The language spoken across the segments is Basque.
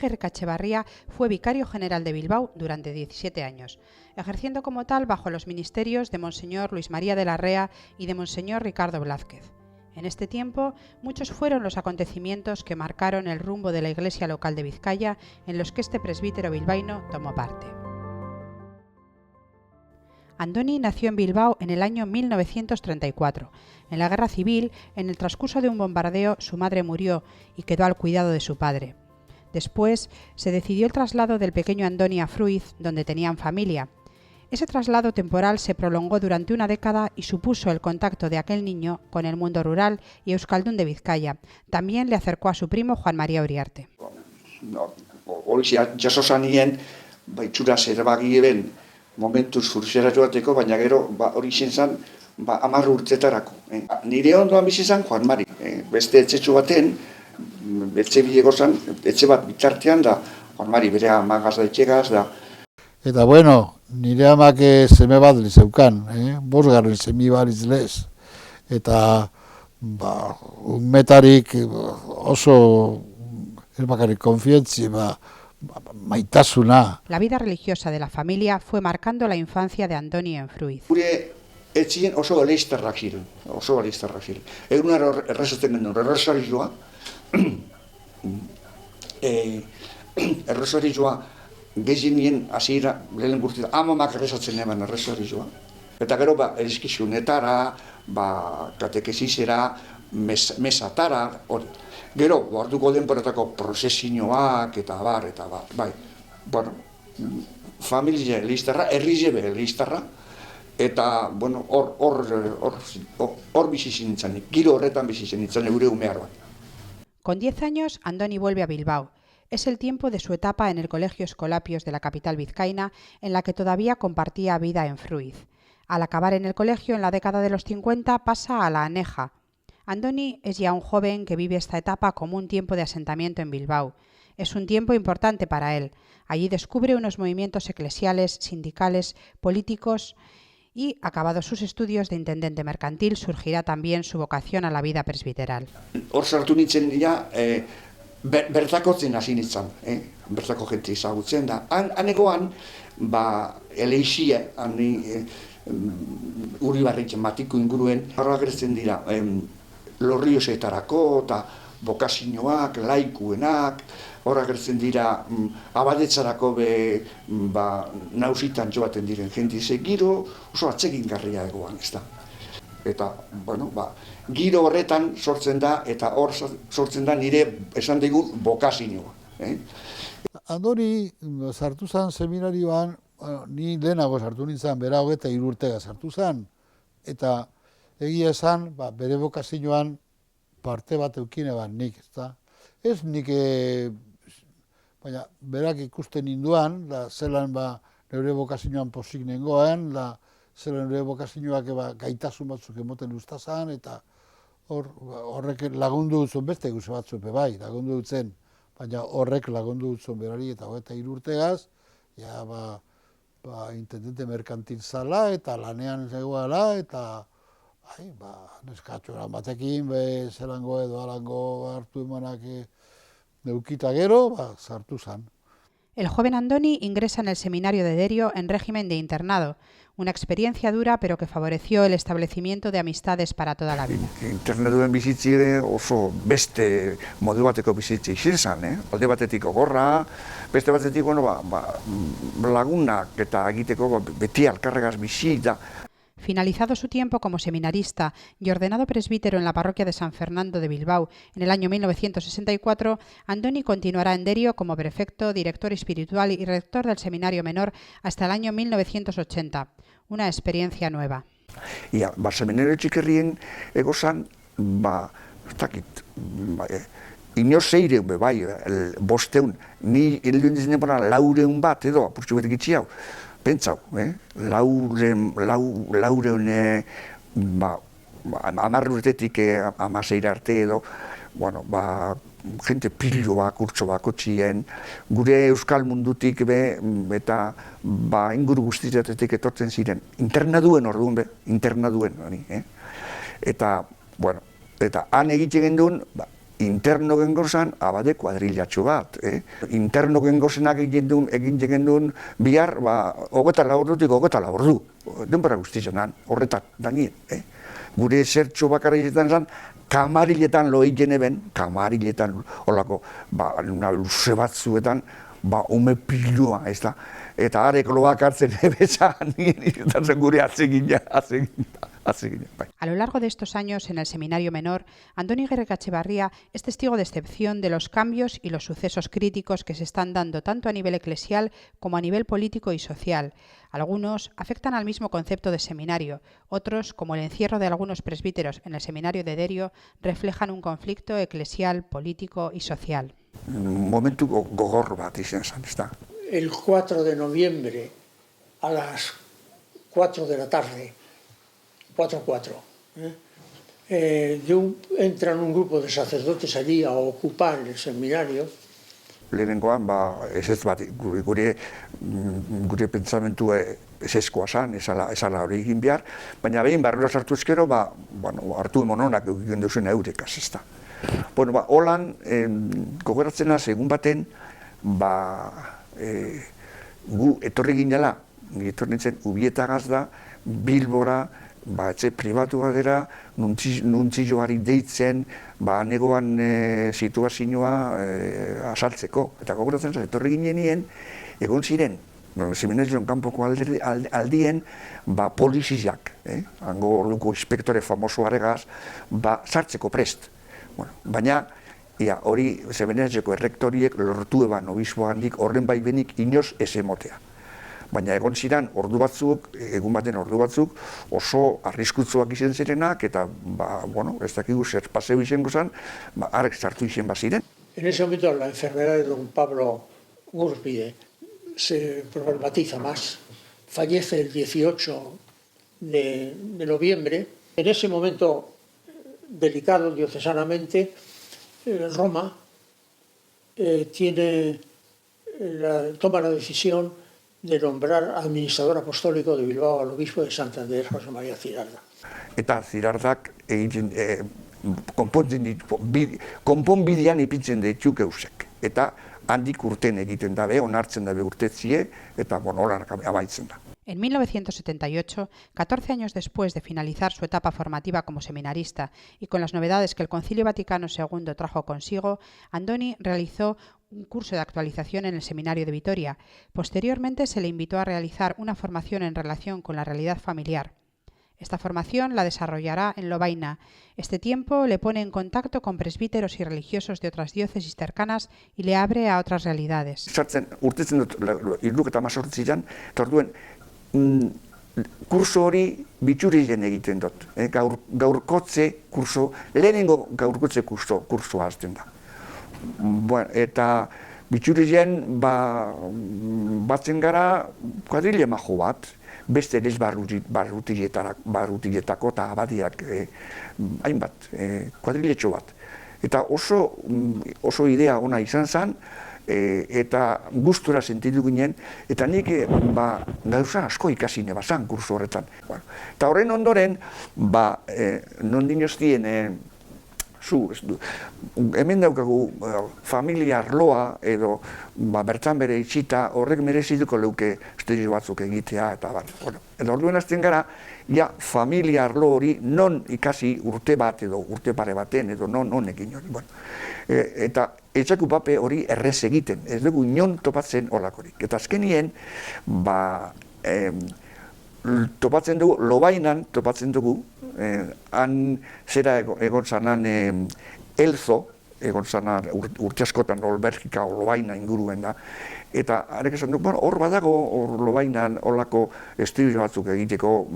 Aguirre Etxebarría fue vicario general de Bilbao durante 17 años, ejerciendo como tal bajo los ministerios de Monseñor Luis María de la Rea y de Monseñor Ricardo Blázquez. En este tiempo, muchos fueron los acontecimientos que marcaron el rumbo de la iglesia local de Vizcaya, en los que este presbítero bilbaíno tomó parte. Andoni nació en Bilbao en el año 1934. En la Guerra Civil, en el transcurso de un bombardeo, su madre murió y quedó al cuidado de su padre. Después, se decidió el traslado del pequeño Andoni a Fruiz, donde tenían familia. Ese traslado temporal se prolongó durante una década y supuso el contacto de aquel niño con el mundo rural y euskaldun de Vizcaya. También le acercó a su primo Juan María Uriarte. Hori jaso zanien, itxura zerbagiren momentu zurxera joateko, baina gero hori izan zen 10 urtetarako. Nire ondoan bizi zen Juan Mari. Beste etxetxo baten, etxe bilegozan, etxe bat bitartean da, Juan Mari bere amagaz da etxegaz da. Eta bueno, nire amak seme bat lezeukan, 5. semi bariz lez. Eta unmetarik oso elbakarrik konfientzi, maitasuna. La vida religiosa de la familia fue marcando la infancia de Andoni en Fruiz. Gure etxien oso eleiztarrak ziren, Egun errezaten genuen, errezarioa, errezarioa gezinien hasiera lehen gurtita, amamak errezatzen eman errezarioa. Eta gero erizkizunetara, katekezizera, mesatara, hori. Gero, orduko denporatako prozesioak eta bar, bai. Bueno, familia eleiztarra, herrizebe eleiztarra, eta, bueno, hor bizi zintzen, giro horretan bizi zintzen, gure umear bat. Con 10 años, Andoni vuelve a Bilbao. Es el tiempo de su etapa en el Colegio Escolapios de la capital vizcaína, en la que todavía compartía vida en Fruiz. Al acabar en el colegio en la década de los 50 pasa a la Aneja. Andoni es ya un joven que vive esta etapa como un tiempo de asentamiento en Bilbao. Es un tiempo importante para él. Allí descubre unos movimientos eclesiales, sindicales, políticos y, acabados sus estudios de intendente mercantil, surgirá también su vocación a la vida presbiteral. Hor sartu nintzen dira, bertakotzen hasi nintzen, bertako jente ezagutzen da. Hanegoan, eleixia, Uribarritzen matiko inguruen, horra gertzen dira, lorriosetarako eta bokazioak, laikuenak, horra gertzen dira, abadetzarako nausitan joaten diren jentize, giro oso atsegingarria egoan, ez da. Eta, bueno, giro horretan sortzen da, eta hor sortzen da nire esan digun bokazioa. Andoni sartu zen seminarioan, ni lehenago sartu nintzen, bera 23 urtega sartu zen, eta egia esan, bere bokazioan parte bat eukine nik, ezta? Ez nik, baina berak ikusten ninduan, zelan neure bokazioan posik nengoen, zelan neure bokazioak gaitasun batzuk emoten ustazan, eta horrek lagundu dutzen beste guze batzuk bai, lagundu dutzen, baina horrek lagundu dutzen berari eta 23 urtegaz, intendente merkantil zala eta lanean zegoela eta neskatxoran batekin zelango edo alango hartu emanak neukita gero, sartu zan. El joven Andoni ingresa en el seminario de Derio en régimen de internado, una experiencia dura pero que favoreció el establecimiento de amistades para toda la vida. Internaduen bizitzi ere oso beste modu bateko bizitzi izin zen, alde batetik gogorra, beste batetik lagunak eta egiteko beti alkarregaz bizi da. Finalizado su tiempo como seminarista y ordenado presbítero en la parroquia de San Fernando de Bilbao en el año 1964, Andoni continuará en Derio como prefecto, director espiritual y rector del seminario menor hasta el año 1980. Una experiencia nueva. Seminario txikerrien egozan, inoz zeireun bosteun, ni helduin dizenen laureun bat edo, apurtxu betek itxi hau. Pentsau, laureun 10 urtetik 16 arte edo, jente piloak, urtso bakotxien, gure euskal mundutik eta inguru guztitatetik etortzen ziren. Internaduen orduan internaduen. Eta han egiten genduen, interno gengozan abade kuadrillatxo bat. Interno gengozenak egin duen bihar, 24 ordutik 24 ordu. Denbora guztietan, horretak danien. Gure zertxo bakarriletan zan, kamariletan loigen eben, kamariletan olako, luze batzuetan, ume pilua, ez da. Eta arek loak hartzen ebezan, nien gure atzegina. A lo largo de estos años en el Seminario Menor, Andoni Gerrekaetxebarria es testigo de excepción de los cambios y los sucesos críticos que se están dando tanto a nivel eclesial como a nivel político y social. Algunos afectan al mismo concepto de seminario, otros, como el encierro de algunos presbíteros en el Seminario de Derio, reflejan un conflicto eclesial, político y social. Momentu gogor bat izan zen, ez da. El 4 de noviembre a las 4 de la tarde, 4-4. Entran un grupo de sacerdotes allí a ocupar el seminario. Lehenengoan, ez bat, gure pentsamentu ezezkoa zan, ezala hori egin behar, baina behin barrura sartu ezkero, hartu emononak egin duzuen eurekaz, ez da. Holan, gogoratzena, segun baten, gu etorri ginela, etorri nintzen Ubietagaz da, Bilbora, etxe pribatu badera, nuntzioari deitzen, negoan situazioa asaltzeko. Eta gogoratzen zen, etorri ginenien, egon ziren, seminarioen kanpoko aldien, poliziak, hango orduko inspektore famoso aregaz, sartzeko prest. Baina, hori seminarioko errektoriek lortu eban obispo handik horren baibenik inoz ez emotea. Baina egon ziren egun baten ordu batzuk, oso arriskutzuak izan zirenak, eta, ez dakigu zer paseo izango zen, arek sartu izan baziren. En ese momento la enfermedad de don Pablo Gúrpide se problematiza más. Fallece el 18 de noviembre. En ese momento delicado diocesanamente, Roma toma la decisión de nombrar administrador apostólico de Bilbao al obispo de Santander, José María Zirarda. Eta Zirardak konponbidean ipintzen dituk eusek. Eta handik urten egiten dabe, onartzen dabe urtetzie, eta holan amaitzen da. En 1978, 14 años después de finalizar su etapa formativa como seminarista y con las novedades que el Concilio Vaticano II trajo consigo, Andoni realizó un curso de actualización en el Seminario de Vitoria. Posteriormente se le invitó a realizar una formación en relación con la realidad familiar. Esta formación la desarrollará en Lovaina. Este tiempo le pone en contacto con presbíteros y religiosos de otras diócesis cercanas y le abre a otras realidades. Urtetzen dut, 78an, eta orduen, kurso hori bitxurien egiten dut. Gaurkotze kurso, lehenengo gaurkotze kursoa azten da. Eta bitxurien batzen gara kuadrile majo bat, beste ere barrutiletako eta abadiak hainbat, kuadriletxo bat. Eta oso idea ona izan zen, eta gustura sentitu ginen, eta nik gauza asko ikasi nebazan kurso horretan. Eta horren ondoren, non dinoztien, hemen daukagu familia arloa edo bertan bere itxita horrek merezituko leuke estudio batzuk egitea eta bat. Eta orduen azten gara, familia arlo hori non ikasi urte bat edo urte pare baten edo non egin hori. Eta etxaku pape hori errez egiten, ez dugu inon topatzen holakorik. Eta azkenien, topatzen dugu, Lobainan topatzen dugu, han zera egon zanan Elzo, egon zanan urte askotan Belgika o Lobaina inguruen da, eta arek esan dugu, hor badago Lobainan horlako estudio batzuk egiteko,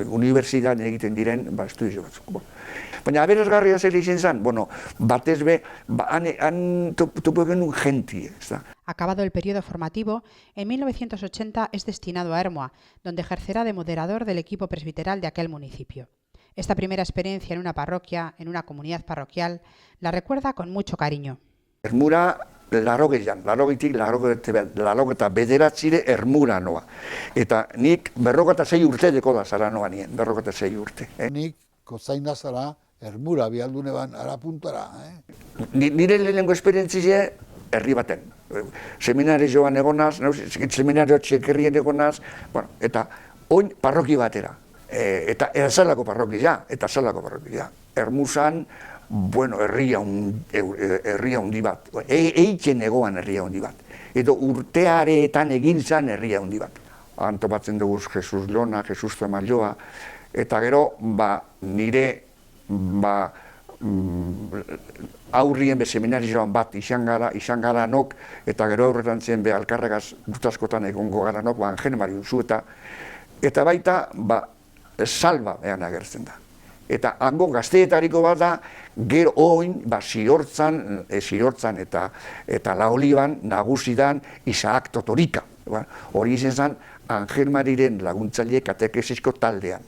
unibertsitatean egiten diren estudio batzuk. Baina aberasgarria zer izan zen, batez be, han topo genuen jentie, ez da. Acabado el periodo formativo, en 1980 es destinado a Ermua, donde ejercerá de moderador del equipo presbiteral de aquel municipio. Esta primera experiencia en una parroquia, en una comunidad parroquial, la recuerda con mucho cariño. Ermura, larogeta bederatzire Ermura noa. Eta nik 46 urte deko da zara noa nien, 46 urte. Nik kozain da zara Ermura, bialdune ban, ara puntara. Nire lehenengo esperientzia herri baten. Seminari joan egonaz, seminario txekerrien egonaz, bueno, eta oin parroki batera. Eta zelako parrokia, Ermusan, bueno, herria handi bat, eitzen egoan herria handi bat. Edo urteareetan egin zan herria handi bat. Antopatzen dugu Jesus Lona, Jesus Zamalloa, eta gero, nire, aurrien seminarioan bat izan gara nok, eta gero aurretan zen alkarregaz dutaskotan egongo gara nok, Angel Mariuzu, eta baita, salba behan agertzen da. Eta hango gazteetariko bat da, gero oin, Zirortzan eta Laoliban nagusidan Isaac Totorika. Hori izan zen, Angel Mariren laguntzaile katekesizko taldean.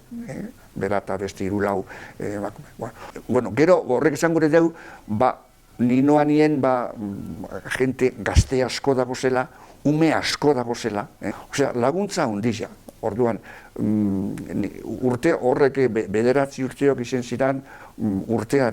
Bera eta beste hiru-lau emakume. Bueno, gero horrek esan gure dugu, ninoa nien jente gazte asko dago zela, ume asko dago zela. Osea, laguntza hundizia. Orduan, urte horrek bederatzi urteok izan ziren, urtea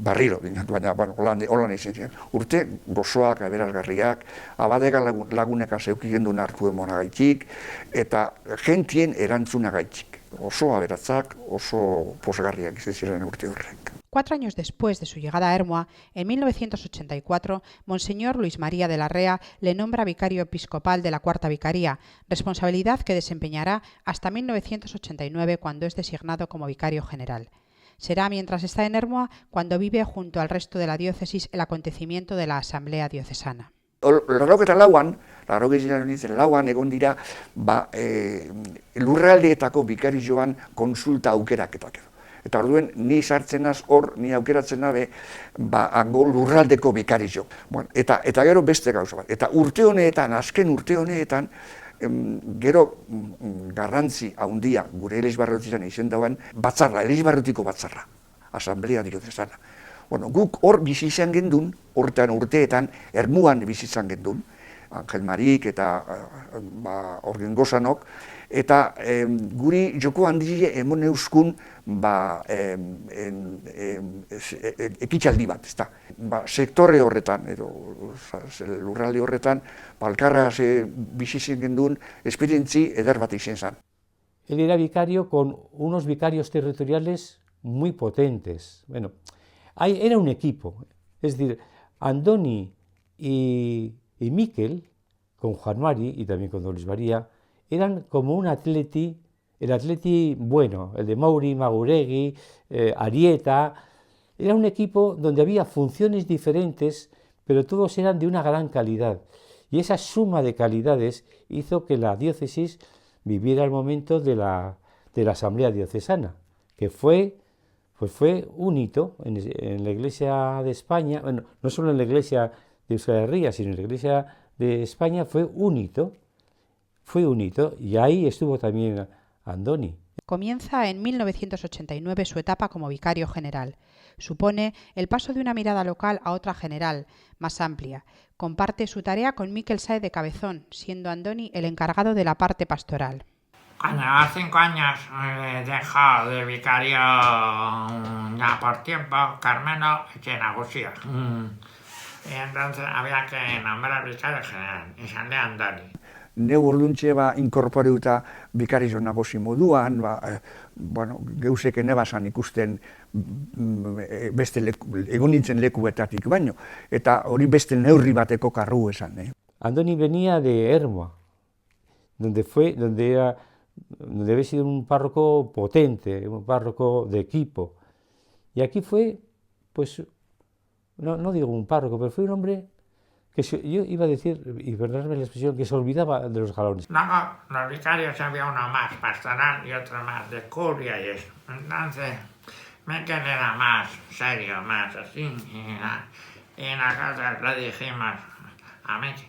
barriro, baina holan izan ziren. Urte gozoak, aberazgarriak, abadega laguneka zeukiken duen hartu emonagaitik, eta jentien erantzunagaitik. Oso aberatzak, oso posgarriak izan ziren urte horrek. 4 años después de su llegada a Ermua, en 1984, Monseñor Luis María de la Rea le nombra vicario episcopal de la Cuarta Vicaría, responsabilidad que desempeñará hasta 1989, cuando es designado como vicario general. Será mientras está en Ermua cuando vive junto al resto de la diócesis el acontecimiento de la Asamblea Diocesana. Laurogeita lauan egon dira lurraldeetako vikarioan konsulta aukeraketak. Eta orduen, ni sartzenaz hor, ni aukeratzen nabe, hango lurraldeko bikario. Eta gero beste gauza bat. Eta azken urte honeetan, gero garrantzi handia gure Elizbarrutian izen dauen batzarra, Elizbarrutiko batzarra, Asamblea Diocesana. Guk hor bizi izan gendun, urteetan, Ermuan bizi izan gendun, Angel Marik eta Orgengozanok, eta guri joko handia emon euskun ekitxaldi bat, ezta. Sektore horretan, edo lurralde horretan, alkarraz bizi izan gendun, esperientzi eder bat izan zen. Él era vicario con unos vicarios territoriales muy potentes. Bueno, era un equipo, es decir, Andoni y Miquel, con Juan Mari y también con Don Luis María, eran como un atleti, el atleti bueno, el de Mauri, Maguregui, Arieta. Era un equipo donde había funciones diferentes, pero todos eran de una gran calidad. Y esa suma de calidades hizo que la diócesis viviera el momento de la Asamblea Diocesana, que fue un hito en la Iglesia de España, bueno, no solo en la Iglesia de Euskal Herria, sino en la Iglesia de España, fue un hito, y ahí estuvo también Andoni. Comienza en 1989 su etapa como vicario general. Supone el paso de una mirada local a otra general, más amplia. Comparte su tarea con Miquel Sáez de Cabezón, siendo Andoni el encargado de la parte pastoral. Cuando a los 5 años dejó de vicario ya por tiempo Carmelo Echenagusía. Y entonces había que nombrar vicario general, y salió Andoni. Neu orduntxe inkorporeuta bikario nagusi moduan, geusek enebasan ikusten beste egon nintzen lekuetatik baino, eta hori beste neurri bateko karru esan. Andoni venía de Ermua, donde había sido un párroco potente, un párroco de equipo. Y aquí fue, pues, no digo un párroco, pero fue un hombre que yo iba a decir, y perdonadme la expresión, que se olvidaba de los galones. Luego, los vicarios había uno más pastoral y otro más de curia y eso. Entonces, Miquel era más serio, más así, y nosotros le dijimos a Miquel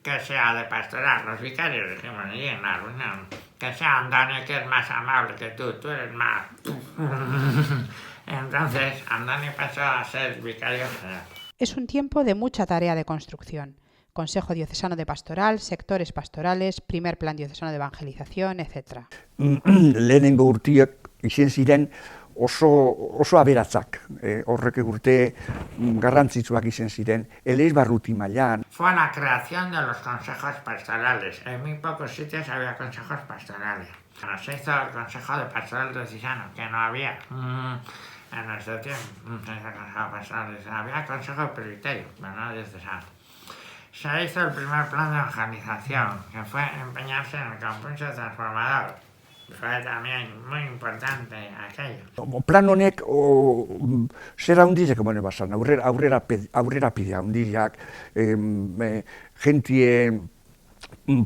que sea de pastoral. Los vicarios dijimos allí en la reunión, que sea Andoni, que es más amable que tú eres más... Entonces, Andoni pasó a ser vicario general. Es un tiempo de mucha tarea de construcción. Consejo Diocesano de Pastoral, sectores pastorales, primer plan diocesano de evangelización, etc. Lehenengo urtiak izan ziren oso aberatzak, horrek urte garrantzitsuak izan ziren, eleizbarruti mailan. Fue la creación de los consejos pastorales. En muy pocos sitios había consejos pastorales. Bueno, se hizo el Consejo de Pastoral Diocesano, que no había en nuestro tiempo. Se hizo el Consejo Pastoral Diocesano. Había Consejo Presbiterio, pero no diocesano. Se hizo el primer plan de evangelización, que fue empeñarse en el compromiso transformador. Fue también muy importante aquello. Plan honek zera hundizek emone basan, aurrera pidea hundiak, jentie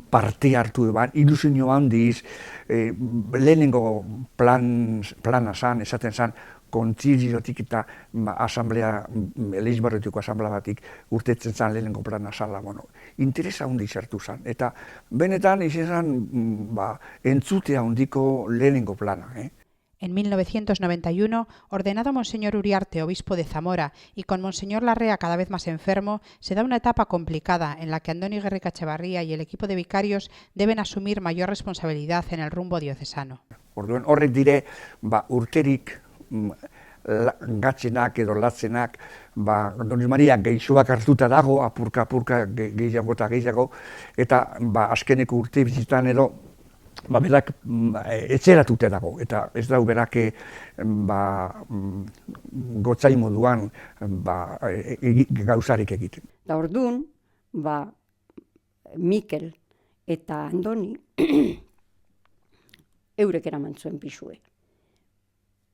parte hartu eban, ilusio handiz, lehenengo plana zan, esaten zan, kontziliotik eta asamblea, eleizbarretiko asamblea batik urtetzen zan lehenengo plana zala, interesa handi zertu zan. Eta benetan izan zan entzutea handiko lehenengo plana. En 1991, ordenado Monseñor Uriarte obispo de Zamora y con Monseñor Larrea cada vez más enfermo, se da una etapa complicada en la que Andoni Gerrika Etxebarria y el equipo de vicarios deben asumir mayor responsabilidad en el rumbo diocesano. Orduan horrek dire, urterik gatzenak edo latzenak, Andoni Maria gehixoak hartuta dago, apurka gehiago eta gehiago, eta azkeneko urte bizitan edo, berak etxeratute dago, eta ez dau berak gotzai moduan gauzarik egiten. Da orduan, Mikel eta Andoni eurek eraman zuen pisue.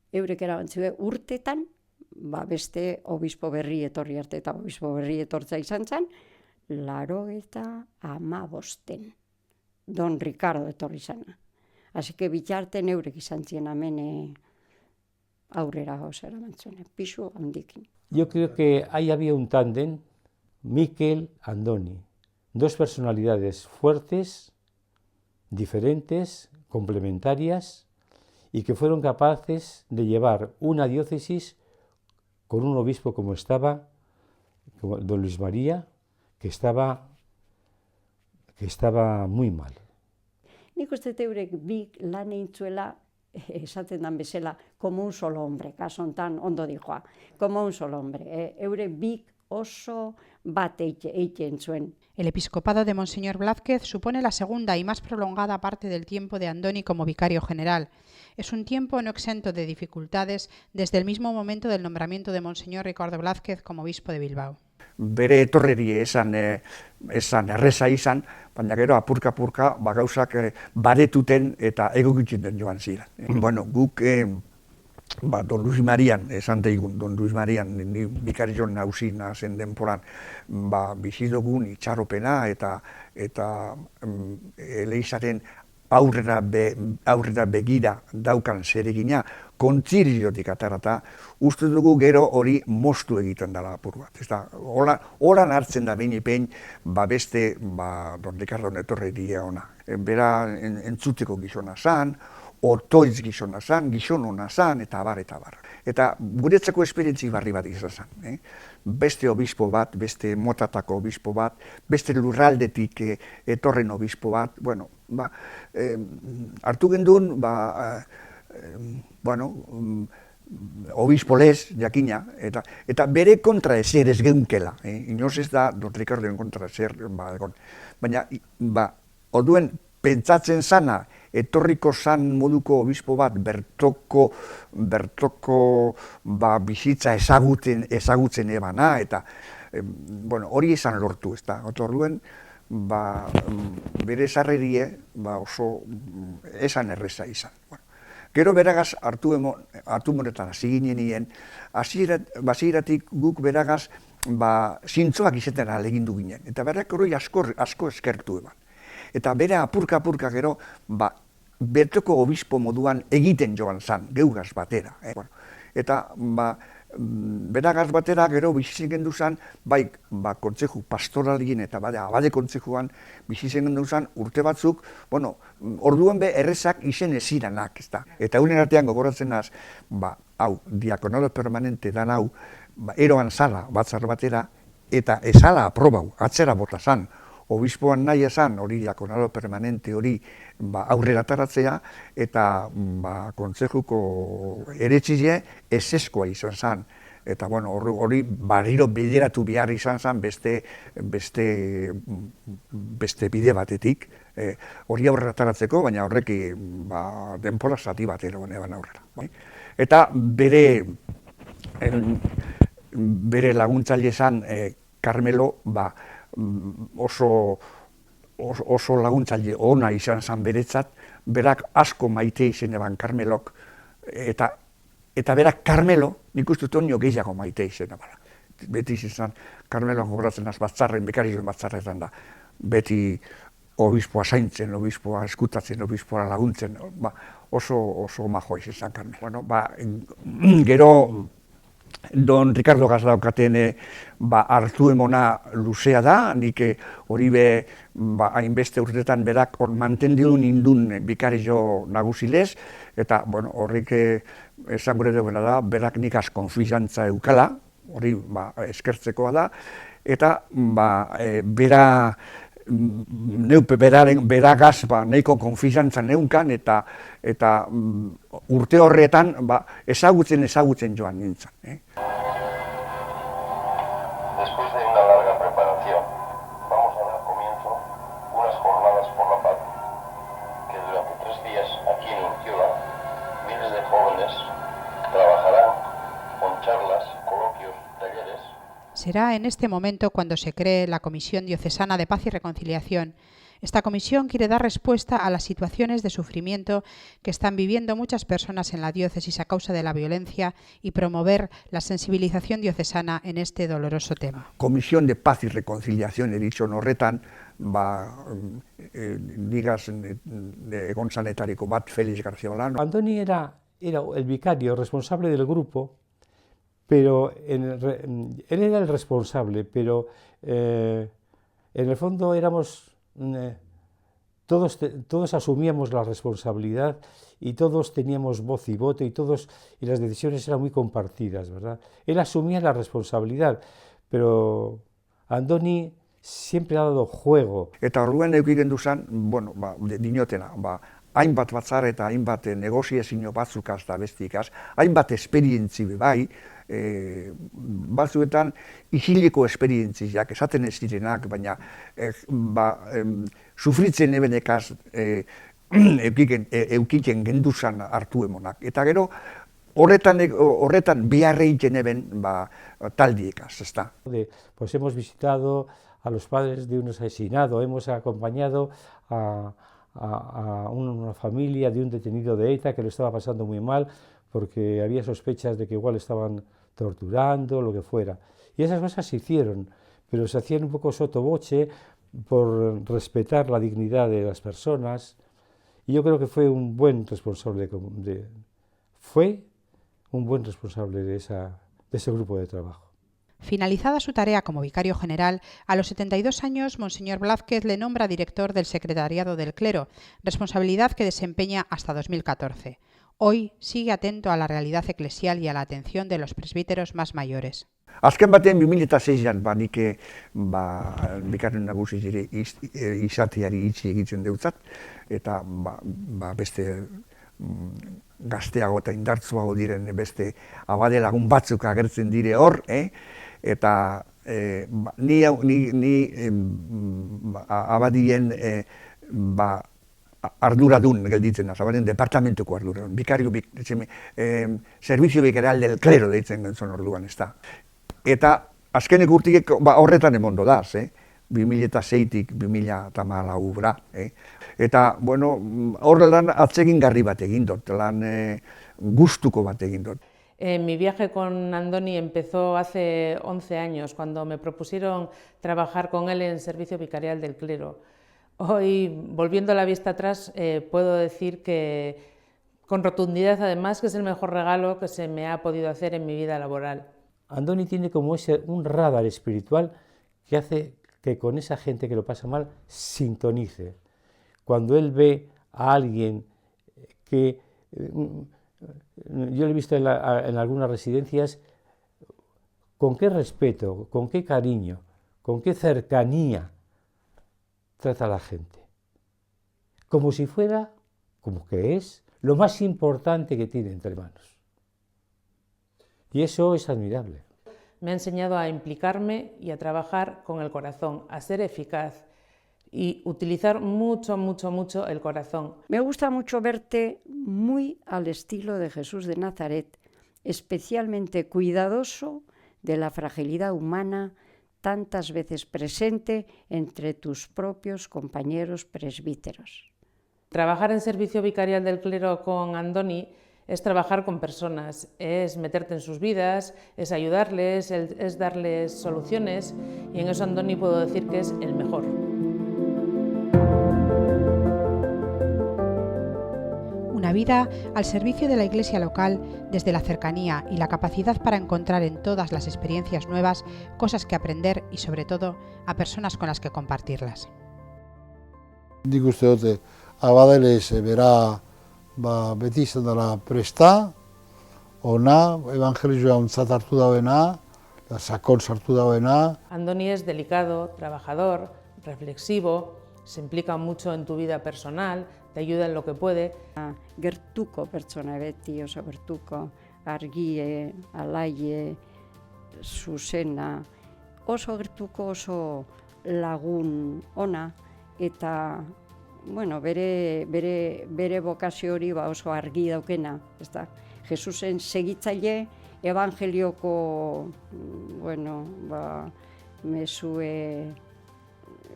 Eurek eraman zuen urtetan, beste obispo berri etorri arte eta obispo berri etortza izan zen, 85. Don Ricardo etorri zana. Así que bitarten eurek izan zien hemen aurrera gauzera mantzuen, pisu handikin. Yo creo que ahí había un tándem, Mikel, Andoni. Dos personalidades fuertes, diferentes, complementarias, y que fueron capaces de llevar una diócesis con un obispo como estaba, como don Luis María, que estaba muy mal. Nik uste eurek bik lan eintzuela, esaten dan bezala, como un solo hombre, kaso hontan ondo dijoa, como un solo hombre. Eurek bik oso bat eiten zuen. El episcopado de Monseñor Blázquez supone la segunda y más prolongada parte del tiempo de Andoni como vicario general. Es un tiempo no exento de dificultades desde el mismo momento del nombramiento de Monseñor Ricardo Blázquez como obispo de Bilbao. Bere etorreri esan erreza izan, baina gero apurka gauzak baretuten eta egokitzen joan ziren. Bueno, guk Don Luis Marian, esan deigun, Don Luis Marian, ni bikarion nausina zen denporan, bizidogun itxaropena eta eleizaren aurrera begira daukan zeregina, kontziliotik atarata, uste dugu gero hori moztu egiten dela apur bat. Horan hartzen da behin beste Don Ricardo etorreria ona. Bera entzuteko gizona zan, otoitz gizona zan, gizon ona zan, eta abar. Eta guretzako esperientzi barri bat izan zan. Beste obispo bat, beste motatako obispo bat, beste lurraldetik etorren obispo bat, hartu gendun, obispo lez, jakina, eta bere kontra ezer ez geunkela. Inoz ez da Don Ricardoen kontra ezer, baina, orduen pentsatzen zana, etorriko zan moduko obispo bat bertoko bizitza ezagutzen ebana, eta hori esan lortu, ez da. Orduen, bere sarrerie oso esan erreza izan. Gero beragaz hartu moretan hasi ginenien, hasieratik guk beragaz zintzoak izaten ahalegindu ginen, eta berak hori asko eskertu eban. Eta bere apurka gero, bertoko obispo moduan egiten joan zan, geugaz batera. Eta beragaz batera gero bizitzen gendu zan, kontzeju pastoralien eta abade kontzejuan bizitzen gendu zan urte batzuk, orduan errezak izen eziranak, ez da. Eta unen artean gogoratzen az, diakonado permanente dan hau, eroan zala batzar batera, eta ezala aprobau, atzera bota zan, obispoan nahi esan, hori diakonalo permanente hori aurrera ataratzea, eta kontzejuko eretzile eseskoa izan zen. Eta bueno, hori barriro bideratu behar izan zen beste bide batetik, hori aurrera ataratzeko, baina horreki denpora zati bat eban aurrera. Eta bere laguntzaile zen Carmelo, oso laguntzaile ona izan zen beretzat, berak asko maite izen eban Carmelok, eta berak Carmelo, nik uste dut onio gehiago maite izen eban. Beti izan, Carmelo gogoratzen az batzarren, bekarioen batzarretan da, beti obispoa zaintzen, obispoa eskutatzen, obispoa laguntzen, oso majoa izan Carmelo. Bueno, gero, Don Ricardo Gaz daukaten hartu emona luzea da, nik hori hainbeste urtetan berak mantendu nindun bikario naguzilez, eta horrik esan gure duena da, berak nik az konfizantza eukala, hori eskertzekoa da, eta beragaz nahiko konfizantza neunkan, eta urte horretan ezagutzen joan nintzen. Después de una larga preparación, vamos a dar comienzo unas jornadas por la paz, que durante 3 días aquí en Urkiola, miles de jóvenes trabajarán con charlas, coloquios, talleres. Será en este momento cuando se cree la Comisión Diocesana de Paz y Reconciliación. Esta comisión quiere dar respuesta a las situaciones de sufrimiento que están viviendo muchas personas en la diócesis a causa de la violencia y promover la sensibilización diocesana en este doloroso tema. Comisión de Paz y Reconciliación eritzon horretan, digaz egon zanetariko bat Félix García Olano. Andoni era el vicario responsable del grupo, pero él era el responsable, pero en el fondo éramos... Todos asumíamos la responsabilidad y todos teníamos voz y voto y las decisiones eran muy compartidas, ¿verdad? Él asumía la responsabilidad, pero Andoni siempre ha dado juego. Eta orduan eukigen duzan, dinotena, hainbat batzar eta hainbat negoziazio batzukaz da bestikaz, hainbat esperientzi bai, batzuetan isileko esperientziak, esaten ez direnak, baina sufritzen ebenekaz eukiken genduzan hartu emonak. Eta gero, horretan biharreiken eben taldiekaz, ez da. Pues hemos visitado a los padres de un asesinado, hemos acompañado a una familia de un detenido de ETA que lo estaba pasando muy mal porque había sospechas de que igual estaban torturando, lo que fuera. Y esas cosas se hicieron, pero se hacían un poco sotoboche por respetar la dignidad de las personas. Y yo creo que fue un buen responsable de ese grupo de trabajo. Finalizada su tarea como vicario general, a los 72 años, Monseñor Blázquez le nombra director del Secretariado del Clero, responsabilidad que desempeña hasta 2014. Hoy sigue atento a la realidad eclesial y a la atención de los presbíteros más mayores. Azken batean 2006an nik bikario nagusi izateari itxi egiten deutzat, eta beste gazteago eta indartzuago diren beste abade lagun batzuk agertzen dire hor, eta ni abadien arduradun gelditzen da, zabaren departamentuko arduradun, Servicio Vicarial del Clero deitzen gentzon orduan, ez da. Eta azkenek urtikek horretan emondo da, 2006-tik 2014 Eta, horretan atsegin garri bat egin dut, lan gustuko bat egin dut. Mi viaje con Andoni empezó hace 11 años, cuando me propusieron trabajar con él en Servicio Vicarial del Clero. Hoy, volviendo la vista atrás, puedo decir que, con rotundidad además, que es el mejor regalo que se me ha podido hacer en mi vida laboral. Andoni tiene como un radar espiritual que hace que con esa gente que lo pasa mal sintonice. Cuando él ve a alguien que... Yo lo he visto en algunas residencias, con qué respeto, con qué cariño, con qué cercanía trata a la gente, como si fuera, como que es, lo más importante que tiene entre manos. Y eso es admirable. Me ha enseñado a implicarme y a trabajar con el corazón, a ser eficaz y utilizar mucho, mucho, mucho el corazón. Me gusta mucho verte muy al estilo de Jesús de Nazaret, especialmente cuidadoso de la fragilidad humana, tantas veces presente entre tus propios compañeros presbíteros. Trabajar en servicio vicarial del clero con Andoni es trabajar con personas, es meterte en sus vidas, es ayudarles, es darles soluciones, y en eso Andoni puedo decir que es el mejor. Una vida al servicio de la iglesia local desde la cercanía y la capacidad para encontrar en todas las experiencias nuevas cosas que aprender y, sobre todo, a personas con las que compartirlas. Nik uste dute, abadele bera beti izan dela presta, ona, evangelioa ontzat hartu dauena, sakon sartu dauena. Andoni es delicado, trabajador, reflexivo, se implica mucho en tu vida personal, te ayuda en lo que puede. Gertuko pertsona beti, oso gertuko, argie, alaie, zuzena, oso gertuko, oso lagun ona, eta bueno, bere bokazio hori oso argi daukena, ezta? Jesusen segitzaile, evangelioko mesue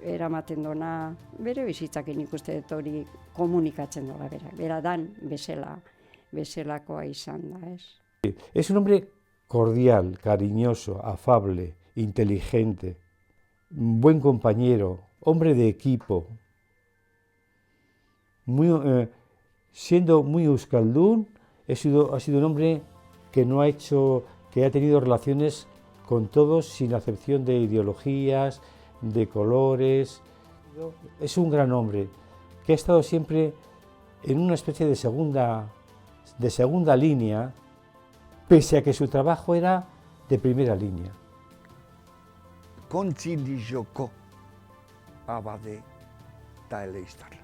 eramaten dona, bere bizitzakin ikuste dut hori komunikatzen dola bera dan bezalakoa izan da, ez? Es un hombre cordial, cariñoso, afable, inteligente, buen compañero, hombre de equipo, siendo muy euskaldun, ha sido un hombre que ha tenido relaciones con todos sin acepción de ideologías, de colores. Es un gran hombre que ha estado siempre en una especie de segunda línea, pese a que su trabajo era de primera línea. Kontzilioko abade eta eleiztar.